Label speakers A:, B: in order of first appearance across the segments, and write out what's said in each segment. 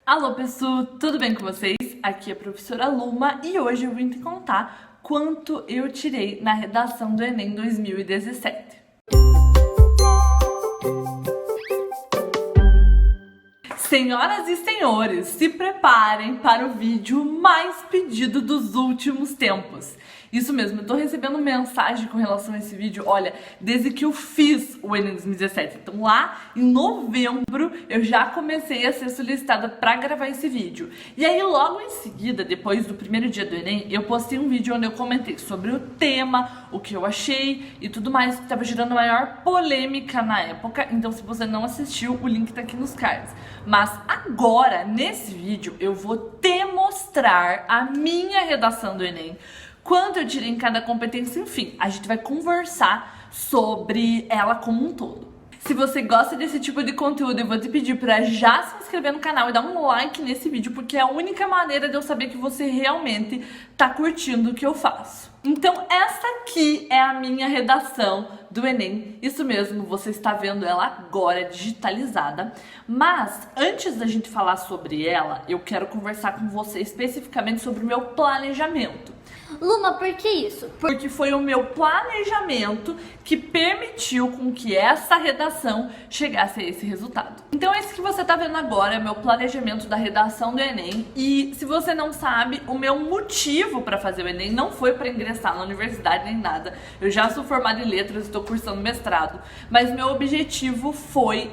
A: Alô pessoal, tudo bem com vocês? Aqui é a professora Luma e hoje eu vim te contar quanto eu tirei na redação do Enem 2017. Senhoras e senhores, se preparem para o vídeo mais pedido dos últimos tempos. Isso mesmo, eu tô recebendo mensagem com relação a esse vídeo, olha, desde que eu fiz o Enem 2017. Então lá em novembro eu já comecei a ser solicitada para gravar esse vídeo. E aí logo em seguida, depois do primeiro dia do Enem, eu postei um vídeo onde eu comentei sobre o tema, o que eu achei e tudo mais, que estava gerando maior polêmica na época. Então se você não assistiu, o link tá aqui nos cards. Mas agora, nesse vídeo, eu vou te mostrar a minha redação do Enem, quanto eu tirei em cada competência, enfim, a gente vai conversar sobre ela como um todo. Se você gosta desse tipo de conteúdo, eu vou te pedir para já se inscrever no canal e dar um like nesse vídeo, porque é a única maneira de eu saber que você realmente tá curtindo o que eu faço. Então essa aqui é a minha redação do Enem, isso mesmo, você está vendo ela agora digitalizada, mas antes da gente falar sobre ela, eu quero conversar com você especificamente sobre o meu planejamento.
B: Luma, por que isso?
A: Porque foi o meu planejamento que permitiu com que essa redação chegasse a esse resultado. Então esse que você tá vendo agora é o meu planejamento da redação do Enem. E se você não sabe, o meu motivo para fazer o Enem não foi para ingressar na universidade nem nada. Eu já sou formada em letras, estou cursando mestrado. Mas meu objetivo foi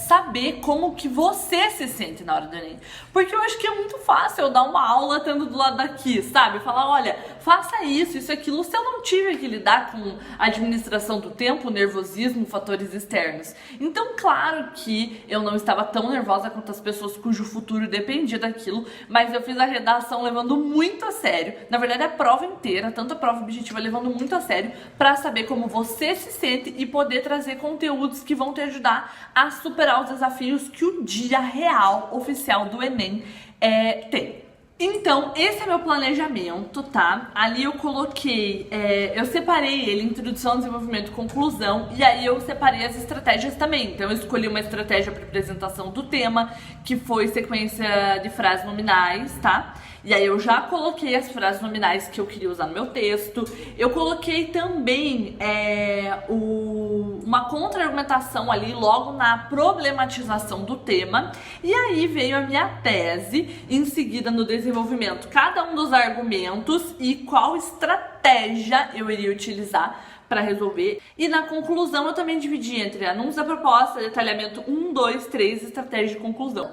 A: saber como que você se sente na hora do Enem. Porque eu acho que é muito fácil eu dar uma aula tendo do lado daqui, sabe? Falar, olha, faça isso, aquilo. Se eu não tive que lidar com a administração do tempo, nervosismo, fatores externos. Então, claro que eu não estava tão nervosa quanto as pessoas cujo futuro dependia daquilo, mas eu fiz a redação levando muito a sério. Na verdade, a prova inteira, tanto a prova objetiva, levando muito a sério, para saber como você se sente e poder trazer conteúdos que vão te ajudar a superar os desafios que o dia real, oficial do Enem tem. Então, esse é meu planejamento, tá? Ali eu coloquei, eu separei ele, introdução, desenvolvimento, conclusão, e aí eu separei as estratégias também. Então eu escolhi uma estratégia para apresentação do tema, que foi sequência de frases nominais, tá? E aí eu já coloquei as frases nominais que eu queria usar no meu texto. Eu coloquei também uma contra-argumentação ali logo na problematização do tema. E aí veio a minha tese, em seguida no desenvolvimento, cada um dos argumentos e qual estratégia eu iria utilizar para resolver. E na conclusão eu também dividi entre anúncio da proposta, detalhamento 1, 2, 3, estratégia de conclusão.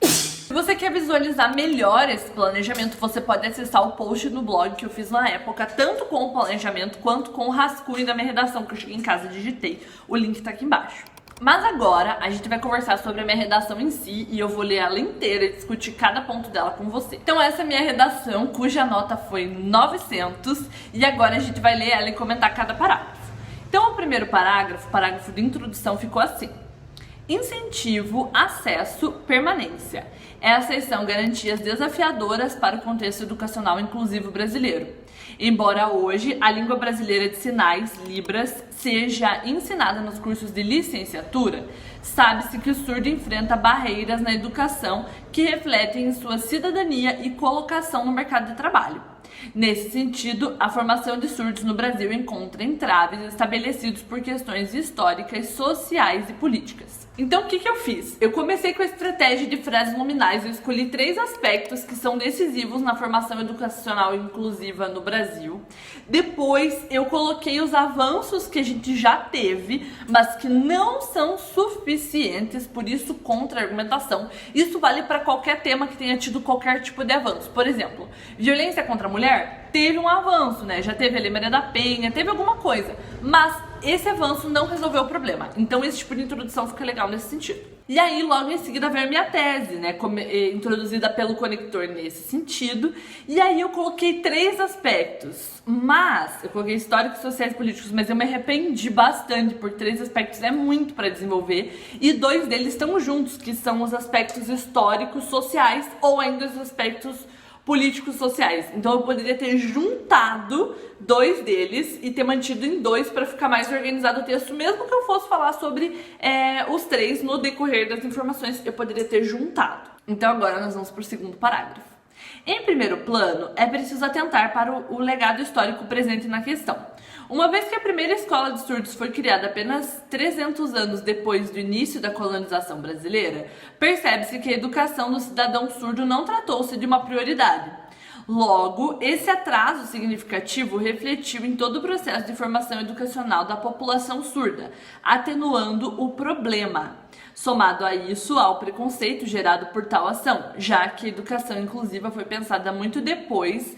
A: Se você quer visualizar melhor esse planejamento, você pode acessar o post no blog que eu fiz na época, tanto com o planejamento quanto com o rascunho da minha redação, que eu cheguei em casa e digitei. O link tá aqui embaixo. Mas agora a gente vai conversar sobre a minha redação em si e eu vou ler ela inteira e discutir cada ponto dela com você. Então essa é a minha redação, cuja nota foi 900, e agora a gente vai ler ela e comentar cada parágrafo. Então o primeiro parágrafo, o parágrafo de introdução, ficou assim: incentivo, acesso, permanência. Essas são garantias desafiadoras para o contexto educacional inclusivo brasileiro. Embora hoje a língua brasileira de sinais, Libras, seja ensinada nos cursos de licenciatura, sabe-se que o surdo enfrenta barreiras na educação que refletem em sua cidadania e colocação no mercado de trabalho. Nesse sentido, a formação de surdos no Brasil encontra entraves estabelecidos por questões históricas, sociais e políticas. Então, o que eu fiz? Eu comecei com a estratégia de frases nominais. Eu escolhi 3 aspectos que são decisivos na formação educacional inclusiva no Brasil. Depois, eu coloquei os avanços que a gente já teve, mas que não são suficientes, por isso contra-argumentação. Isso vale para qualquer tema que tenha tido qualquer tipo de avanço. Por exemplo, violência contra a mulher teve um avanço, né? Já teve a Lei Maria da Penha, teve alguma coisa, mas esse avanço não resolveu o problema. Então esse tipo de introdução fica legal nesse sentido. E aí logo em seguida veio a minha tese, né, introduzida pelo conector nesse sentido. E aí eu coloquei 3 aspectos, mas eu coloquei históricos, sociais e políticos, mas eu me arrependi bastante, por 3 aspectos é muito para desenvolver, e 2 deles estão juntos, que são os aspectos históricos, sociais, ou ainda os aspectos políticos sociais. Então eu poderia ter juntado 2 deles e ter mantido em 2 para ficar mais organizado o texto, mesmo que eu fosse falar sobre os 3 no decorrer das informações, eu poderia ter juntado. Então agora nós vamos para o segundo parágrafo. Em primeiro plano, é preciso atentar para o legado histórico presente na questão. Uma vez que a primeira escola de surdos foi criada apenas 300 anos depois do início da colonização brasileira, percebe-se que a educação do cidadão surdo não tratou-se de uma prioridade. Logo, esse atraso significativo refletiu em todo o processo de formação educacional da população surda, atenuando o problema. Somado a isso, ao preconceito gerado por tal ação, já que a educação inclusiva foi pensada muito depois,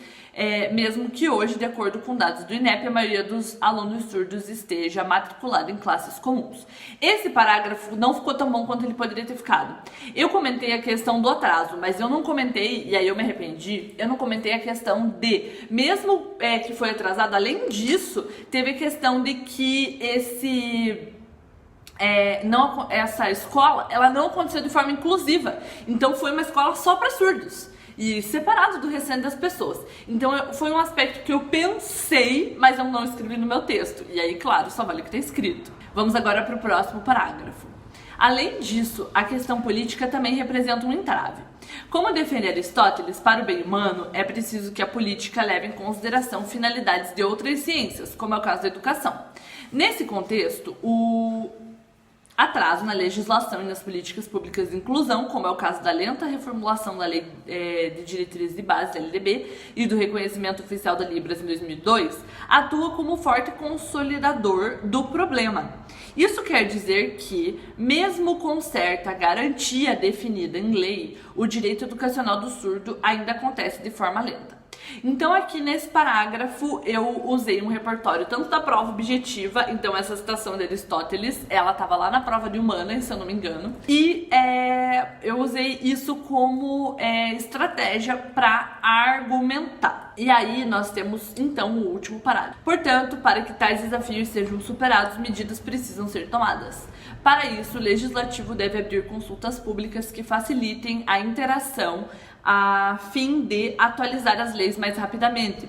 A: mesmo que hoje, de acordo com dados do INEP, a maioria dos alunos surdos esteja matriculada em classes comuns. Esse parágrafo não ficou tão bom quanto ele poderia ter ficado. Eu comentei a questão do atraso, mas eu não comentei, e aí eu me arrependi, eu não comentei a questão de, mesmo que foi atrasado, além disso, teve a questão de que essa escola, ela não aconteceu de forma inclusiva. Então foi uma escola só para surdos e separado do restante das pessoas. Então foi um aspecto que eu pensei, mas eu não escrevi no meu texto. E aí, claro, só vale o que está escrito. Vamos agora para o próximo parágrafo. Além disso, a questão política também representa um entrave. Como defende Aristóteles, para o bem humano, é preciso que a política leve em consideração finalidades de outras ciências, como é o caso da educação. Nesse contexto, o atraso na legislação e nas políticas públicas de inclusão, como é o caso da lenta reformulação da Lei de Diretrizes de Base, da LDB, e do reconhecimento oficial da Libras em 2002, atua como forte consolidador do problema. Isso quer dizer que, mesmo com certa garantia definida em lei, o direito educacional do surdo ainda acontece de forma lenta. Então aqui nesse parágrafo eu usei um repertório tanto da prova objetiva, então essa citação de Aristóteles, ela estava lá na prova de humanas, se eu não me engano, e eu usei isso como estratégia para argumentar. E aí nós temos então o último parágrafo. Portanto, para que tais desafios sejam superados, medidas precisam ser tomadas. Para isso, o legislativo deve abrir consultas públicas que facilitem a interação a fim de atualizar as leis mais rapidamente.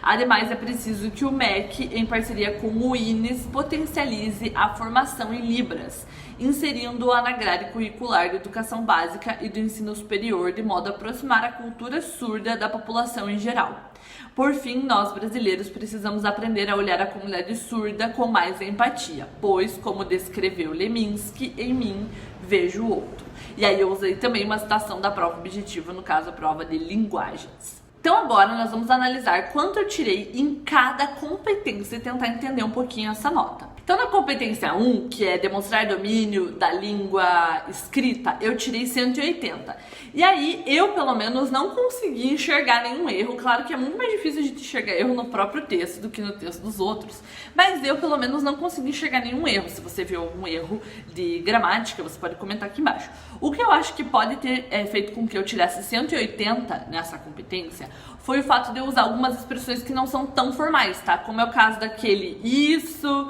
A: Ademais, é preciso que o MEC, em parceria com o INES, potencialize a formação em Libras, inserindo-a na grade curricular da educação básica e do ensino superior, de modo a aproximar a cultura surda da população em geral. Por fim, nós brasileiros precisamos aprender a olhar a comunidade surda com mais empatia, pois, como descreveu Leminski, em mim vejo o outro. E aí eu usei também uma citação da prova objetiva, no caso a prova de linguagens. Então agora nós vamos analisar quanto eu tirei em cada competência e tentar entender um pouquinho essa nota. Então na competência 1, que é demonstrar domínio da língua escrita, eu tirei 180. E aí eu pelo menos não consegui enxergar nenhum erro. Claro que é muito mais difícil a gente enxergar erro no próprio texto do que no texto dos outros, mas eu pelo menos não consegui enxergar nenhum erro. Se você viu algum erro de gramática, você pode comentar aqui embaixo. O que eu acho que pode ter feito com que eu tirasse 180 nessa competência foi o fato de eu usar algumas expressões que não são tão formais, tá? Como é o caso daquele isso,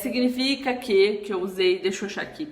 A: significa que eu usei, deixa eu achar aqui.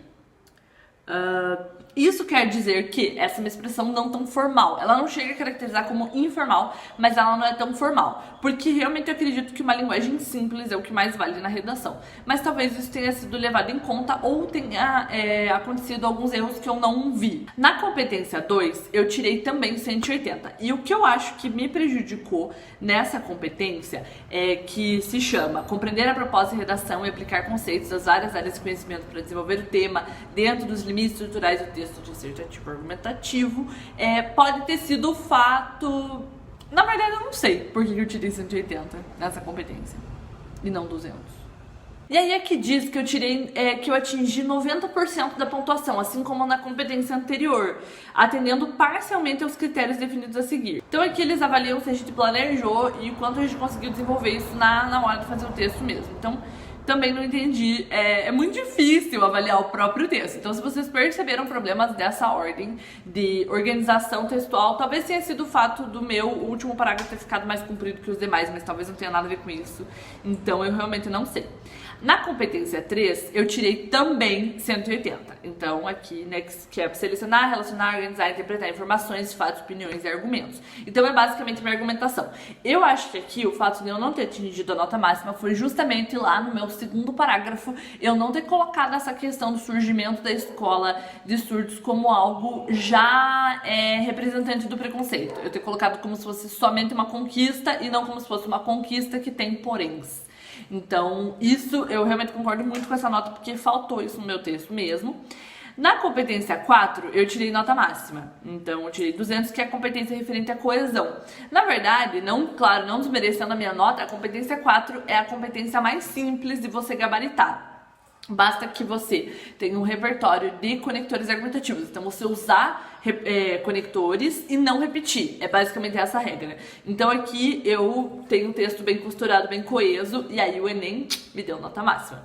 A: Isso quer dizer que essa é uma expressão não tão formal. Ela não chega a caracterizar como informal, mas ela não é tão formal. Porque realmente eu acredito que uma linguagem simples é o que mais vale na redação. Mas talvez isso tenha sido levado em conta ou tenha acontecido alguns erros que eu não vi. Na competência 2, eu tirei também 180. E o que eu acho que me prejudicou nessa competência é que se chama compreender a proposta de redação e aplicar conceitos das várias áreas de conhecimento para desenvolver o tema dentro dos limites estruturais do texto dissertativo argumentativo. Pode ter sido o fato... Na verdade, eu não sei por que eu tirei 180 nessa competência e não 200. E aí aqui diz que eu tirei, que eu atingi 90% da pontuação, assim como na competência anterior, atendendo parcialmente aos critérios definidos a seguir. Então aqui eles avaliam se a gente planejou e o quanto a gente conseguiu desenvolver isso na hora de fazer o texto mesmo. Então também não entendi, é muito difícil avaliar o próprio texto. Então se vocês perceberam problemas dessa ordem de organização textual, talvez tenha sido o fato do meu último parágrafo ter ficado mais comprido que os demais, mas talvez não tenha nada a ver com isso. Então eu realmente não sei. Na competência 3, eu tirei também 180. Então, aqui, né, que é selecionar, relacionar, organizar, interpretar informações, fatos, opiniões e argumentos. Então, é basicamente minha argumentação. Eu acho que aqui o fato de eu não ter atingido a nota máxima foi justamente lá no meu segundo parágrafo, eu não ter colocado essa questão do surgimento da escola de surdos como algo já representante do preconceito. Eu ter colocado como se fosse somente uma conquista e não como se fosse uma conquista que tem poréns. Então, isso eu realmente concordo muito com essa nota, porque faltou isso no meu texto mesmo. Na competência 4, eu tirei nota máxima. Então, eu tirei 200, que é a competência referente à coesão. Na verdade, claro, não desmerecendo a minha nota, a competência 4 é a competência mais simples de você gabaritar. Basta que você tenha um repertório de conectores argumentativos. Então, você usar conectores e não repetir. É basicamente essa a regra. Então, aqui eu tenho um texto bem costurado, bem coeso, e aí o Enem me deu nota máxima.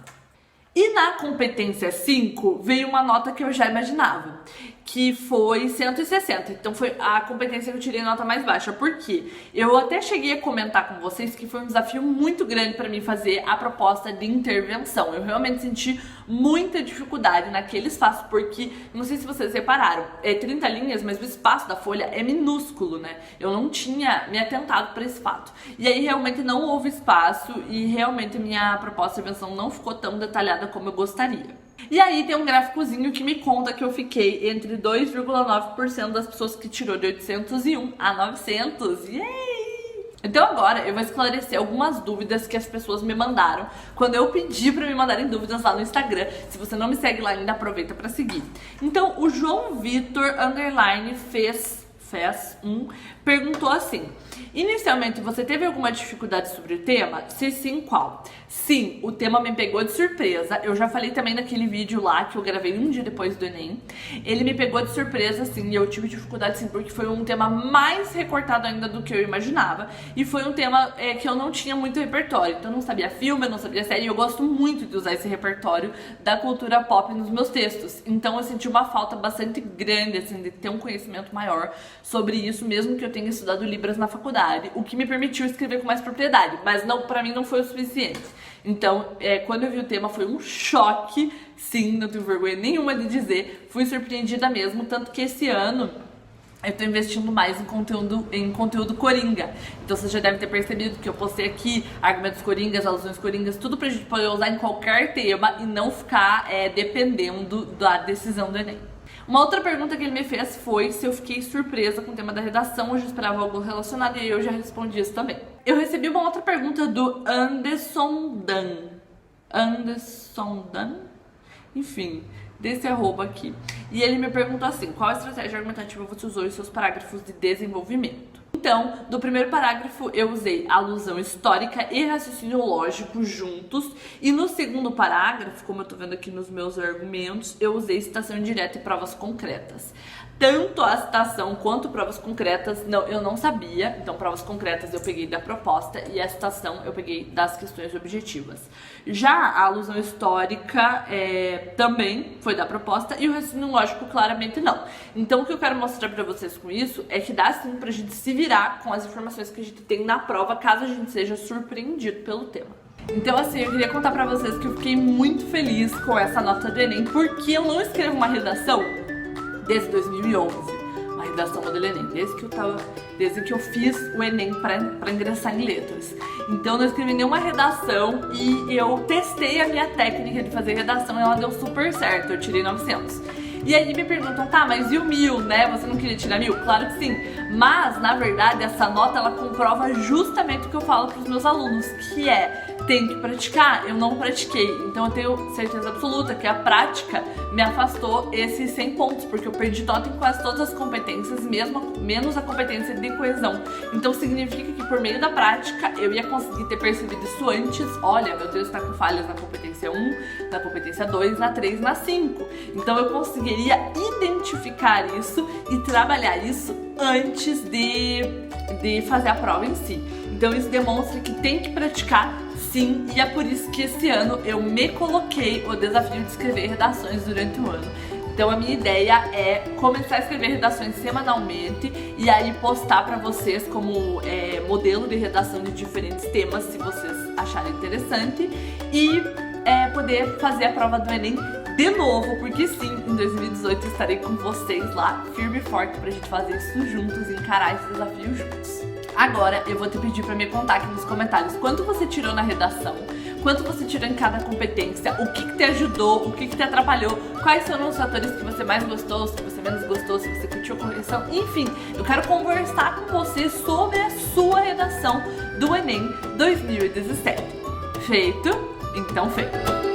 A: E na competência 5 veio uma nota que eu já imaginava, que foi 160. Então foi a competência que eu tirei nota mais baixa. Por quê? Eu até cheguei a comentar com vocês que foi um desafio muito grande para mim fazer a proposta de intervenção. Eu realmente senti muita dificuldade naquele espaço, porque, não sei se vocês repararam, é 30 linhas, mas o espaço da folha é minúsculo, né? Eu não tinha me atentado para esse fato. E aí realmente não houve espaço e realmente minha proposta de intervenção não ficou tão detalhada como eu gostaria. E aí tem um gráficozinho que me conta que eu fiquei entre 2,9% das pessoas que tirou de 801 a 900. Yay! Então agora eu vou esclarecer algumas dúvidas que as pessoas me mandaram quando eu pedi pra me mandarem dúvidas lá no Instagram. Se você não me segue lá ainda, aproveita pra seguir. Então o João Vitor _ fez perguntou assim: inicialmente você teve alguma dificuldade sobre o tema? Se sim, qual? Sim, o tema me pegou de surpresa. Eu já falei também naquele vídeo lá que eu gravei um dia depois do Enem. Ele me pegou de surpresa, sim, e eu tive dificuldade sim, porque foi um tema mais recortado ainda do que eu imaginava. E foi um tema que eu não tinha muito repertório. Então eu não sabia filme, eu não sabia série, e eu gosto muito de usar esse repertório da cultura pop nos meus textos. Então eu senti uma falta bastante grande, assim, de ter um conhecimento maior sobre isso, mesmo que eu tenha estudado Libras na faculdade, o que me permitiu escrever com mais propriedade, mas não, pra mim não foi o suficiente. Então, quando eu vi o tema foi um choque, sim, não tenho vergonha nenhuma de dizer, fui surpreendida mesmo, tanto que esse ano eu tô investindo mais em conteúdo coringa. Então você já deve ter percebido que eu postei aqui argumentos coringas, alusões coringas, tudo pra gente poder usar em qualquer tema e não ficar dependendo da decisão do Enem. Uma outra pergunta que ele me fez foi se eu fiquei surpresa com o tema da redação, eu já esperava algo relacionado e eu já respondi isso também. Eu recebi uma outra pergunta do Anderson Dan, enfim, desse arroba aqui. E ele me perguntou assim: qual estratégia argumentativa você usou em seus parágrafos de desenvolvimento? Então, do primeiro parágrafo eu usei alusão histórica e raciocínio lógico juntos, e no segundo parágrafo, como eu tô vendo aqui nos meus argumentos, eu usei citação indireta e provas concretas. Tanto a citação quanto provas concretas eu não sabia, então provas concretas eu peguei da proposta e a citação eu peguei das questões objetivas. Já a alusão histórica também foi da proposta e o raciocínio lógico claramente não. Então o que eu quero mostrar pra vocês com isso é que dá sim pra gente se virar com as informações que a gente tem na prova, caso a gente seja surpreendido pelo tema. Então assim, eu queria contar pra vocês que eu fiquei muito feliz com essa nota do Enem, porque eu não escrevo uma redação desde 2011, uma redação modelo Enem, desde que eu fiz o Enem para ingressar em letras. Então eu não escrevi nenhuma redação e eu testei a minha técnica de fazer redação e ela deu super certo, eu tirei 900. E aí me perguntam, tá, mas e o 1000, né? Você não queria tirar 1000? Claro que sim. Mas, na verdade, essa nota, ela comprova justamente o que eu falo pros meus alunos, que tem que praticar. Eu não pratiquei. Então eu tenho certeza absoluta que a prática me afastou esses 100 pontos, porque eu perdi nota em quase todas as competências, menos a competência de coesão. Então significa que por meio da prática eu ia conseguir ter percebido isso antes. Olha, meu Deus, tá com falhas na competência 1, na competência 2, na 3, na 5. Então eu conseguiria identificar isso e trabalhar isso antes de fazer a prova em si. Então isso demonstra que tem que praticar sim, e é por isso que esse ano eu me coloquei o desafio de escrever redações durante o ano. Então a minha ideia é começar a escrever redações semanalmente e aí postar pra vocês como modelo de redação de diferentes temas, se vocês acharem interessante. E poder fazer a prova do Enem de novo, porque sim, em 2018 eu estarei com vocês lá, firme e forte, pra gente fazer isso juntos e encarar esse desafio juntos. Agora eu vou te pedir pra me contar aqui nos comentários quanto você tirou na redação, quanto você tirou em cada competência, o que te ajudou, o que te atrapalhou, quais foram os fatores que você mais gostou, os que você menos gostou, se você curtiu a correção, enfim, eu quero conversar com você sobre a sua redação do Enem 2017. Feito? Então feito!